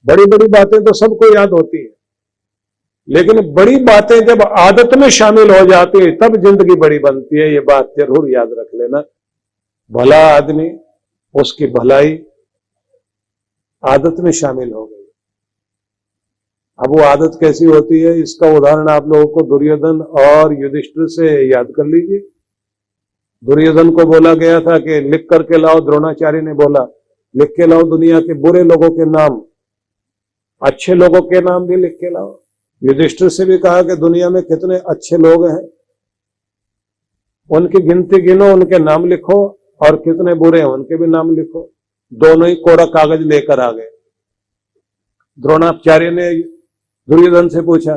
बड़ी बड़ी बातें तो सबको याद होती है, लेकिन बड़ी बातें जब आदत में शामिल हो जाती है तब जिंदगी बड़ी बनती है। ये बात जरूर याद रख लेना। भला आदमी, उसकी भलाई आदत में शामिल हो गई। अब वो आदत कैसी होती है, इसका उदाहरण आप लोगों को दुर्योधन और युधिष्ठिर से याद कर लीजिए। दुर्योधन को बोला गया था कि लिख करके लाओ, द्रोणाचार्य ने बोला लिख के लाओ दुनिया के बुरे लोगों के नाम, अच्छे लोगों के नाम भी लिख के लाओ। युधिष्ठिर से भी कहा कि दुनिया में कितने अच्छे लोग हैं, उनकी गिनती गिनो, उनके नाम लिखो, और कितने बुरे हैं उनके भी नाम लिखो। दोनों ही कोरा कागज लेकर आ गए। द्रोणाचार्य ने दुर्योधन से पूछा,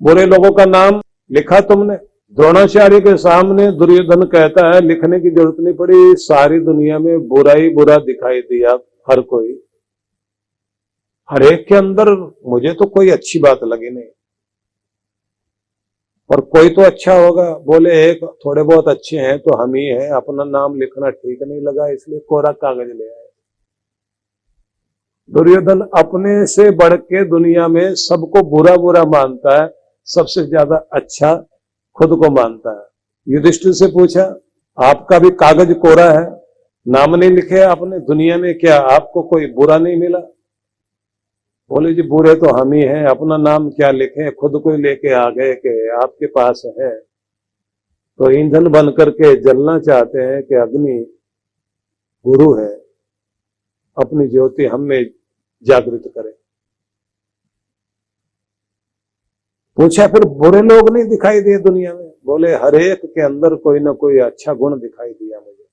बुरे लोगों का नाम लिखा तुमने? द्रोणाचार्य के सामने दुर्योधन कहता है, लिखने की जरूरत नहीं पड़ी, सारी दुनिया में बुरा ही बुरा दिखाई दिया, हर कोई, हर एक के अंदर मुझे तो कोई अच्छी बात लगी नहीं, और कोई तो अच्छा होगा। बोले एक थोड़े बहुत अच्छे हैं तो हम ही हैं, अपना नाम लिखना ठीक नहीं लगा इसलिए कोरा कागज ले आए। दुर्योधन अपने से बढ़ के दुनिया में सबको बुरा बुरा मानता है, सबसे ज्यादा अच्छा खुद को मानता है। युधिष्ठिर से पूछा, आपका भी कागज कोरा है, नाम नहीं लिखे आपने दुनिया में, क्या आपको कोई बुरा नहीं मिला? बोले जी बुरे तो हम ही हैं, अपना नाम क्या लिखें, खुद को ही लेके आ गए कि आपके पास है। तो ईंधन बन करके जलना चाहते हैं कि अग्नि गुरु है, अपनी ज्योति हम में जागृत करें। पूछा फिर बुरे लोग नहीं दिखाई दिए दुनिया में? बोले हर एक के अंदर कोई ना कोई अच्छा गुण दिखाई दिया मुझे।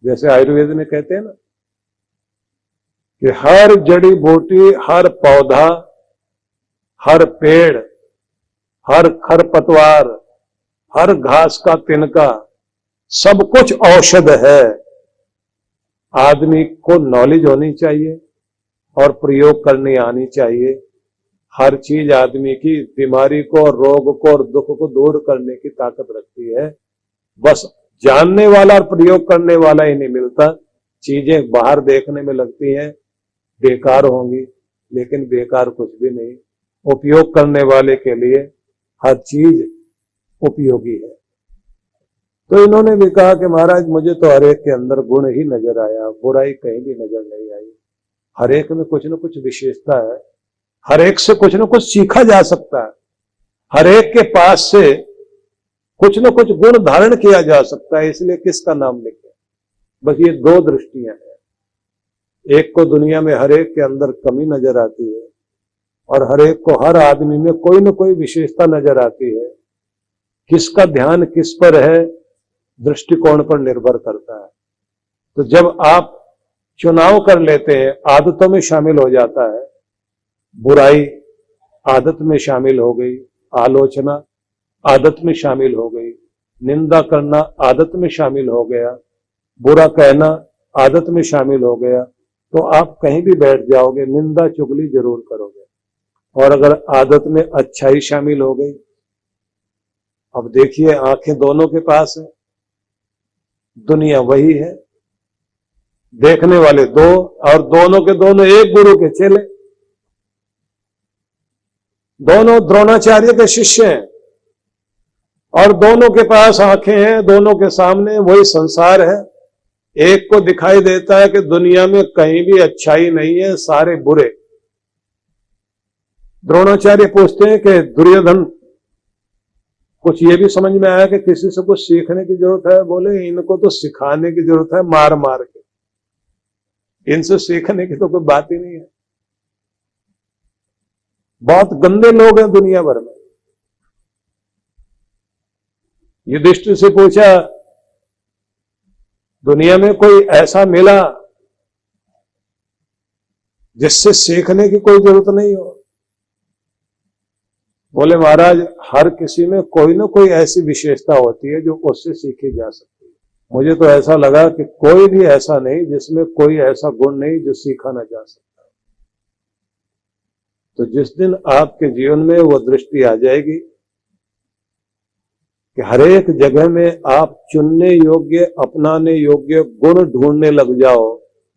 जैसे आयुर्वेद में कहते हैं ना कि हर जड़ी बूटी, हर पौधा, हर पेड़, हर खरपतवार, हर घास का तिनका, सब कुछ औषध है। आदमी को नॉलेज होनी चाहिए और प्रयोग करनी आनी चाहिए। हर चीज आदमी की बीमारी को, रोग को और दुख को दूर करने की ताकत रखती है। बस जानने वाला और प्रयोग करने वाला ही नहीं मिलता। चीजें बाहर देखने में लगती हैं बेकार होंगी, लेकिन बेकार कुछ भी नहीं। उपयोग करने वाले के लिए हर चीज उपयोगी है। तो इन्होंने भी कहा कि महाराज मुझे तो हर एक के अंदर गुण ही नजर आया, बुराई कहीं भी नजर नहीं आई। हर एक में कुछ न कुछ विशेषता है, हर एक से कुछ न कुछ सीखा जा सकता है, हर एक के पास से कुछ न कुछ गुण धारण किया जा सकता है। इसलिए किसका नाम लिखे? बस ये दो दृष्टियां हैं। एक को दुनिया में हर एक के अंदर कमी नजर आती है, और हर एक को, हर आदमी में कोई न कोई विशेषता नजर आती है। किसका ध्यान किस पर है, दृष्टिकोण पर निर्भर करता है। तो जब आप चुनाव कर लेते हैं, आदतों में शामिल हो जाता है। बुराई आदत में शामिल हो गई, आलोचना आदत में शामिल हो गई, निंदा करना आदत में शामिल हो गया, बुरा कहना आदत में शामिल हो गया, तो आप कहीं भी बैठ जाओगे निंदा चुगली जरूर करोगे। और अगर आदत में अच्छाई शामिल हो गई, अब देखिए आंखें दोनों के पास है, दुनिया वही है, देखने वाले दो, और दोनों के दोनों एक गुरु के चेले, दोनों द्रोणाचार्य के शिष्य हैं, और दोनों के पास आंखें हैं, दोनों के सामने वही संसार है। एक को दिखाई देता है कि दुनिया में कहीं भी अच्छाई नहीं है, सारे बुरे। द्रोणाचार्य पूछते हैं कि दुर्योधन, कुछ ये भी समझ में आया कि किसी से कुछ सीखने की जरूरत है? बोले इनको तो सिखाने की जरूरत है, मार मार के, इनसे सीखने की तो कोई बात ही नहीं है। बहुत गंदे लोग हैं दुनिया भर में। युधिष्ठिर से पूछा, दुनिया में कोई ऐसा मिला जिससे सीखने की कोई जरूरत नहीं हो? बोले महाराज हर किसी में कोई ना कोई ऐसी विशेषता होती है जो उससे सीखी जा सकती है। मुझे तो ऐसा लगा कि कोई भी ऐसा नहीं जिसमें कोई ऐसा गुण नहीं जो सीखा ना जा सकता। तो जिस दिन आपके जीवन में वो दृष्टि आ जाएगी कि हर एक जगह में आप चुनने योग्य, अपनाने योग्य गुण ढूंढने लग जाओ,